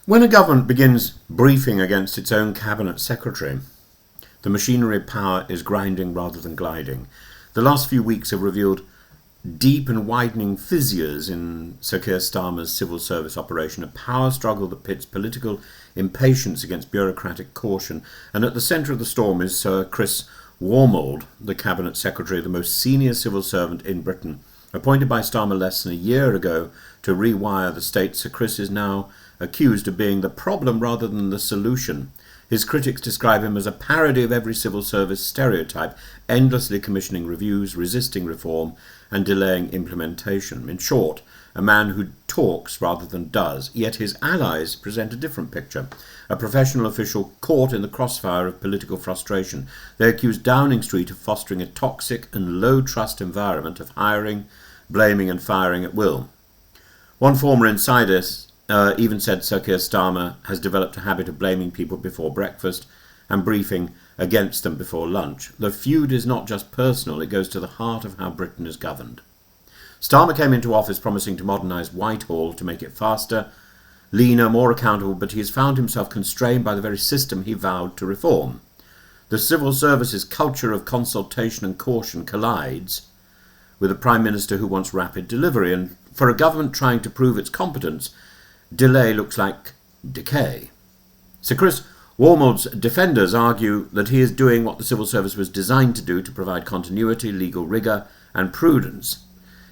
When a government begins briefing against its own cabinet secretary, the machinery of power is grinding rather than gliding. The last few weeks have revealed deep and widening fissures in Sir Keir Starmer's civil service operation, a power struggle that pits political impatience against bureaucratic caution. And at the centre of the storm is Sir Chris Wormald, the cabinet secretary, the most senior civil servant in Britain. Appointed by Starmer less than a year ago to rewire the state, Sir Chris is now accused of being the problem rather than the solution. His critics describe him as a parody of every civil service stereotype, endlessly commissioning reviews, resisting reform, and delaying implementation. In short, a man who talks rather than does, yet his allies present a different picture. A professional official caught in the crossfire of political frustration. They accuse Downing Street of fostering a toxic and low-trust environment of hiring, blaming and firing at will. One former insider even said Sir Keir Starmer has developed a habit of blaming people before breakfast and briefing against them before lunch. The feud is not just personal, it goes to the heart of how Britain is governed. Starmer came into office promising to modernise Whitehall to make it faster, leaner, more accountable, but he has found himself constrained by the very system he vowed to reform. The civil service's culture of consultation and caution collides with a Prime Minister who wants rapid delivery, and for a government trying to prove its competence, delay looks like decay. Sir Chris Wormald's defenders argue that he is doing what the civil service was designed to do, to provide continuity, legal rigour and prudence.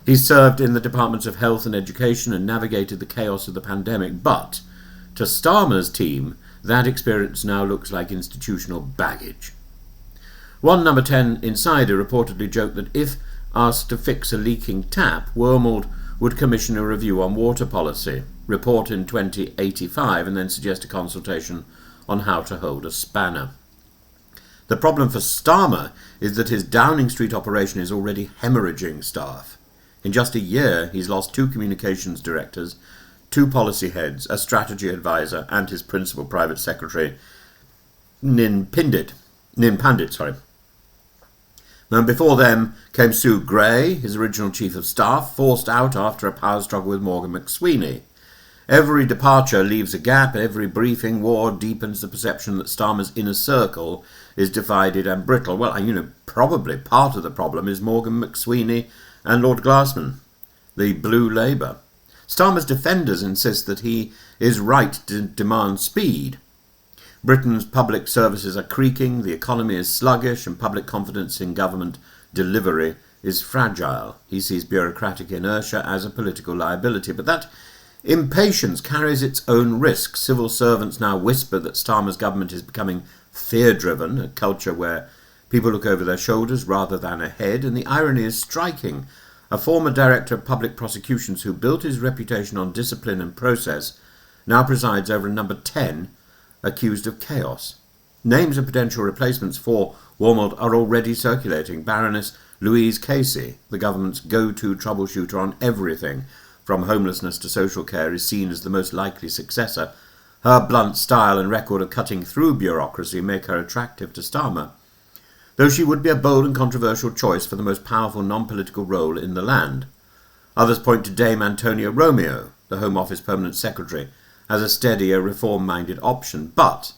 He served in the departments of health and education and navigated the chaos of the pandemic, but to Starmer's team, that experience now looks like institutional baggage. One Number 10 insider reportedly joked that if asked to fix a leaking tap, Wormald would commission a review on water policy, report in 2085, and then suggest a consultation on how to hold a spanner. The problem for Starmer is that his Downing Street operation is already hemorrhaging staff. In just a year, he's lost 2 communications directors, 2 policy heads, a strategy advisor, and his principal private secretary, Nin Pandit. And before them came Sue Gray, his original chief of staff, forced out after a power struggle with Morgan McSweeney. Every departure leaves a gap, every briefing war deepens the perception that Starmer's inner circle is divided and brittle. Well, probably part of the problem is Morgan McSweeney and Lord Glassman, the Blue Labour. Starmer's defenders insist that he is right to demand speed. Britain's public services are creaking, the economy is sluggish, and public confidence in government delivery is fragile. He sees bureaucratic inertia as a political liability, but that impatience carries its own risks. Civil servants now whisper that Starmer's government is becoming fear-driven, a culture where people look over their shoulders rather than ahead, and the irony is striking. A former director of public prosecutions who built his reputation on discipline and process now presides over a Number 10 accused of chaos. Names of potential replacements for Wormald are already circulating. Baroness Louise Casey, the government's go-to troubleshooter on everything from homelessness to social care, is seen as the most likely successor. Her blunt style and record of cutting through bureaucracy make her attractive to Starmer, though she would be a bold and controversial choice for the most powerful non-political role in the land. Others point to Dame Antonia Romeo, the Home Office Permanent Secretary, as a steadier, reform-minded option. But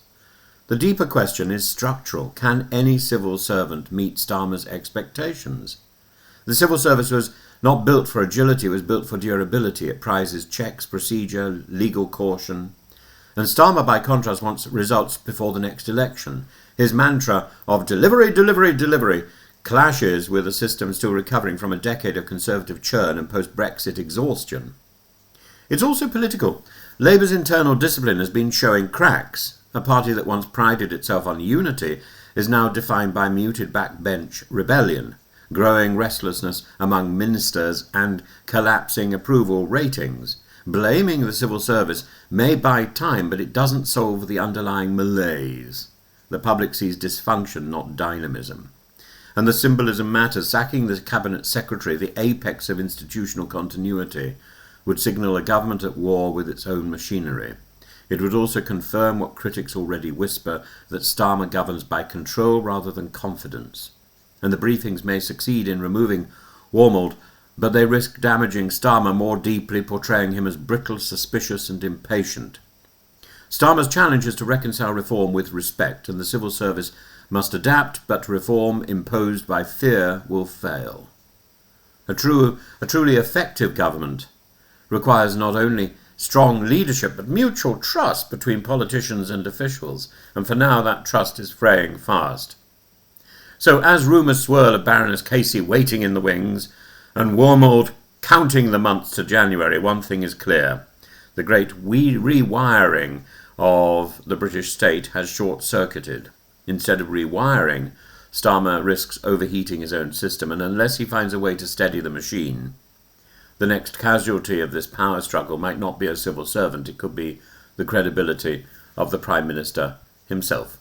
the deeper question is structural. Can any civil servant meet Starmer's expectations? The civil service was not built for agility, it was built for durability. It prizes checks, procedure, legal caution. And Starmer, by contrast, wants results before the next election. His mantra of delivery, delivery, delivery clashes with a system still recovering from a decade of Conservative churn and post-Brexit exhaustion. It's also political. Labour's internal discipline has been showing cracks. A party that once prided itself on unity is now defined by muted backbench rebellion, growing restlessness among ministers and collapsing approval ratings. Blaming the civil service may buy time, but it doesn't solve the underlying malaise. The public sees dysfunction, not dynamism. And the symbolism matters. Sacking the cabinet secretary, the apex of institutional continuity, would signal a government at war with its own machinery. It would also confirm what critics already whisper, that Starmer governs by control rather than confidence. And the briefings may succeed in removing Wormald, but they risk damaging Starmer more deeply, portraying him as brittle, suspicious and impatient. Starmer's challenge is to reconcile reform with respect, and the civil service must adapt, but reform imposed by fear will fail. A truly effective government requires not only strong leadership, but mutual trust between politicians and officials, and for now that trust is fraying fast. So as rumours swirl of Baroness Casey waiting in the wings, and Wormald counting the months to January, one thing is clear. The great rewiring of the British state has short-circuited. Instead of rewiring, Starmer risks overheating his own system, and unless he finds a way to steady the machine, the next casualty of this power struggle might not be a civil servant, it could be the credibility of the Prime Minister himself.